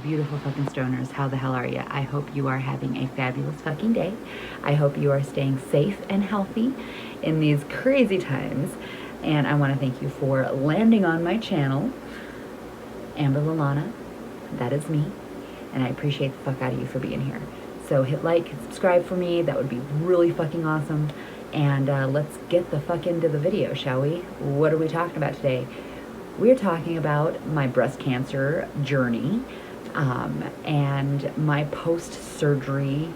beautiful fucking stoners. How the hell are you? I hope you are having a fabulous fucking day. I hope you are staying safe and healthy in these crazy times. And I want to thank you for landing on my channel. Amber Lalana, that is me. And I appreciate the fuck out of you for being here. So hit like, hit subscribe for me. That would be really fucking awesome. And let's get the fuck into the video, shall we? What are we talking about today? We're talking about my breast cancer journey and my post-surgery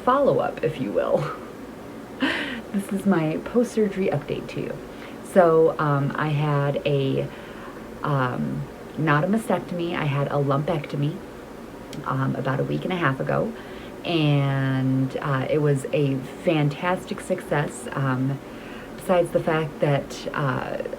follow-up, if you will. This is my post-surgery update to you. So I had a, not a mastectomy, I had a lumpectomy about a week and a half ago. And it was a fantastic success. Besides the fact that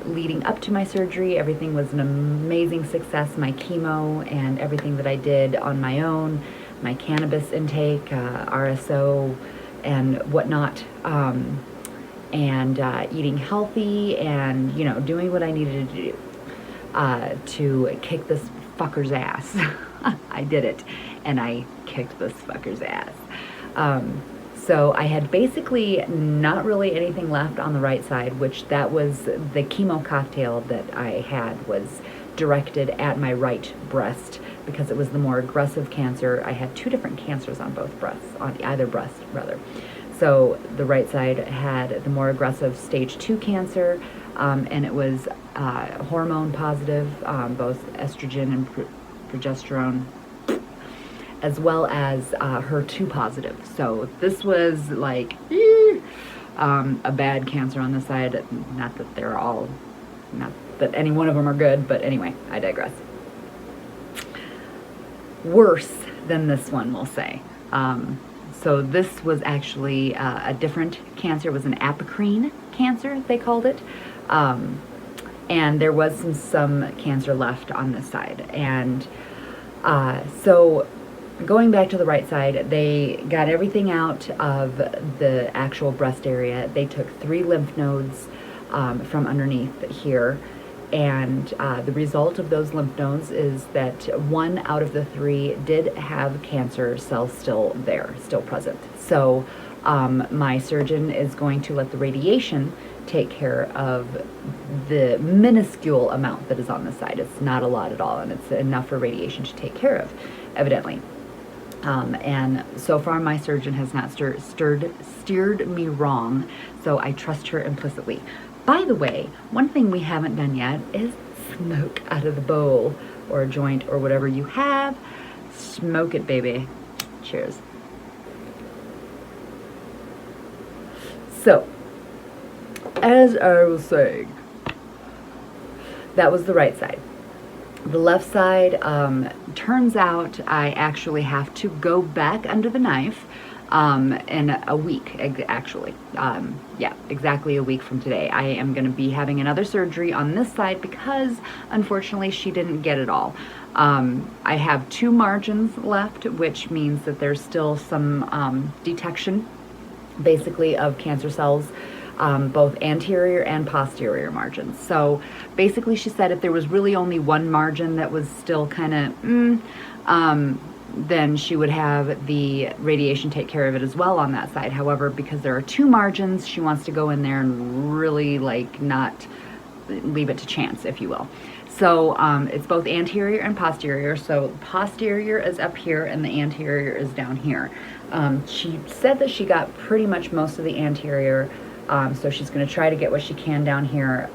leading up to my surgery, everything was an amazing success. My chemo and everything that I did on my own, my cannabis intake, RSO, and whatnot, and eating healthy and, you know, doing what I needed to do to kick this fucker's ass. I did it, and I kicked this fucker's ass. So I had basically not really anything left on the right side, which that was the chemo cocktail that I had was directed at my right breast because it was the more aggressive cancer. I had two different cancers on both breasts, on either breast rather. So the right side had the more aggressive stage 2 cancer, and it was hormone positive, both estrogen and progesterone, as well as HER2 positive. So this was like a bad cancer on this side. Not that they're all, not that any one of them are good, but anyway, I digress. Worse than this one, we'll say. So this was actually a different cancer. It was an apocrine cancer, they called it. And there was some cancer left on this side. And so going back to the right side, they got everything out of the actual breast area. They took 3 lymph nodes from underneath here, and the result of those lymph nodes is that 1 out of the 3 did have cancer cells still there, still present. So my surgeon is going to let the radiation take care of the minuscule amount that is on the side. It's not a lot at all, and it's enough for radiation to take care of, evidently. And so far my surgeon has not steered me wrong, so I trust her implicitly. By the way, one thing we haven't done yet is smoke out of the bowl or a joint or whatever you have. Smoke it, baby. Cheers. So, as I was saying, that was the right side. The left side, turns out I actually have to go back under the knife in a week, actually. Yeah, exactly a week from today. I am going to be having another surgery on this side because, unfortunately, she didn't get it all. I have 2 margins left, which means that there's still some detection, basically, of cancer cells. Both anterior and posterior margins. So basically she said if there was really only 1 margin that was still kind of, then she would have the radiation take care of it as well on that side. However, because there are 2 margins, she wants to go in there and really like not leave it to chance, if you will. So it's both anterior and posterior. So posterior is up here and the anterior is down here. She said that she got pretty much most of the anterior. So she's going to try to get what she can down here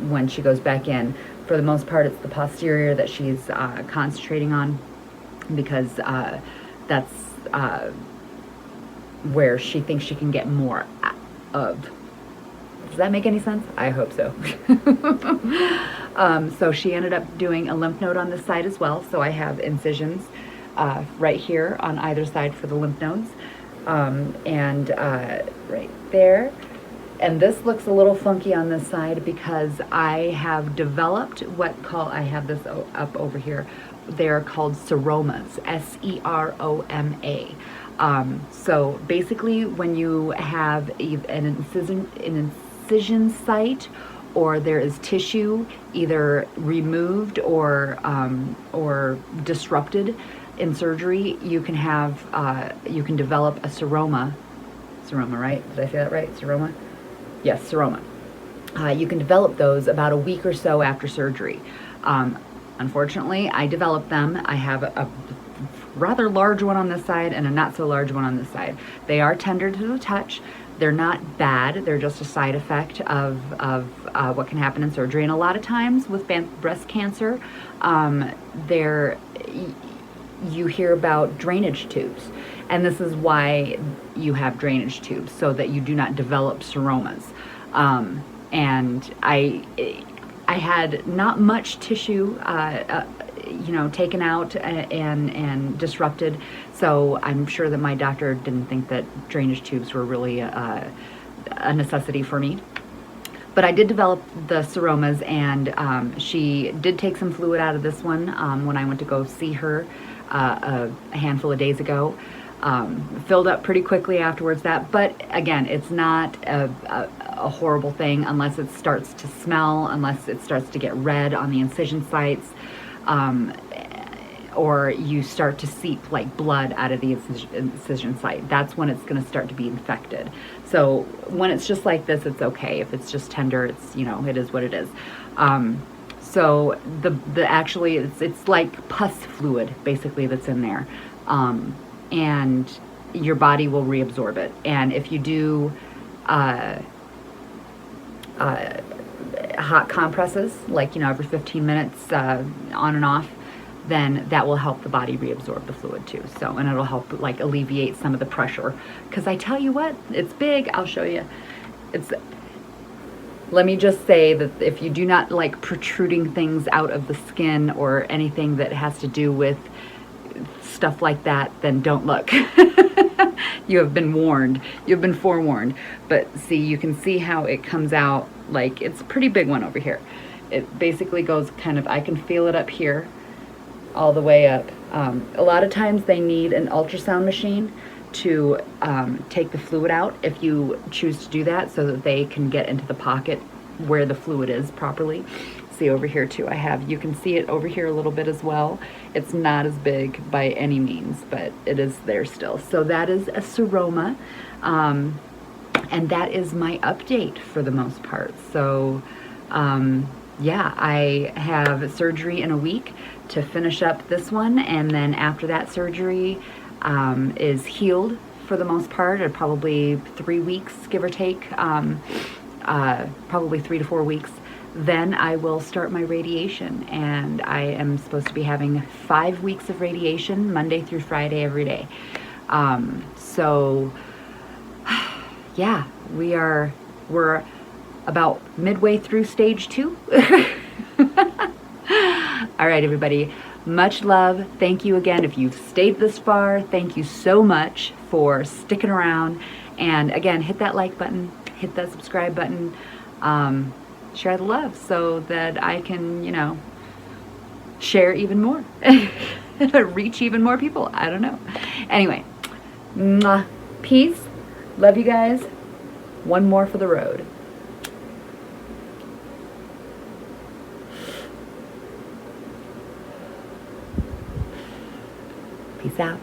when she goes back in. For the most part, it's the posterior that she's concentrating on because that's where she thinks she can get more of. Does that make any sense? I hope so. So she ended up doing a lymph node on this side as well. So I have incisions right here on either side for the lymph nodes. And right there. And this looks a little funky on this side because I have developed I have this up over here. They're called Seromas, S-E-R-O-M-A. So basically when you have an incision site or there is tissue either removed or disrupted in surgery, you can have you can develop a seroma. Seroma, right? Did I say that right? Seroma? Yes, seroma. You can develop those about a week or so after surgery. Unfortunately, I developed them. I have a rather large one on this side and a not so large one on this side. They are tender to the touch. They're not bad. They're just a side effect of what can happen in surgery. And a lot of times with breast cancer, you hear about drainage tubes. And this is why you have drainage tubes, so that you do not develop seromas. And I had not much tissue, taken out and disrupted. So I'm sure that my doctor didn't think that drainage tubes were really a necessity for me. But I did develop the seromas, and she did take some fluid out of this one when I went to go see her a handful of days ago. Filled up pretty quickly afterwards but again, it's not a horrible thing unless it starts to smell, unless it starts to get red on the incision sites, or you start to seep like blood out of the incision site. That's when it's going to start to be infected. So when it's just like this, it's okay. If it's just tender, it's, it is what it is. So actually it's like pus fluid basically that's in there. And your body will reabsorb it. And if you do hot compresses, like, every 15 minutes on and off, then that will help the body reabsorb the fluid too. So, and it'll help like alleviate some of the pressure. Because I tell you what, it's big. I'll show you. Let me just say that if you do not like protruding things out of the skin or anything that has to do with stuff like that, then don't look. You have been warned. You've been forewarned. But see, you can see how it comes out. Like, it's a pretty big one over here. It basically goes kind of, I can feel it up here all the way up. A lot of times they need an ultrasound machine to take the fluid out if you choose to do that, so that they can get into the pocket where the fluid is properly. See over here too, you can see it over here a little bit as well. It's not as big by any means, but it is there still. So that is a seroma, and that is my update for the most part. So yeah, I have surgery in a week to finish up this one, and then after that surgery is healed for the most part, or probably 3 weeks, give or take, probably 3 to 4 weeks. Then I will start my radiation, and I am supposed to be having 5 weeks of radiation, Monday through Friday, every day. So yeah, we're about midway through stage 2. All right, everybody, much love. Thank you again. If you've stayed this far, thank you so much for sticking around. And again, hit that like button, hit that subscribe button. Share the love so that I can, share even more, reach even more people. I don't know. Anyway, mwah, peace. Love you guys. One more for the road. Peace out.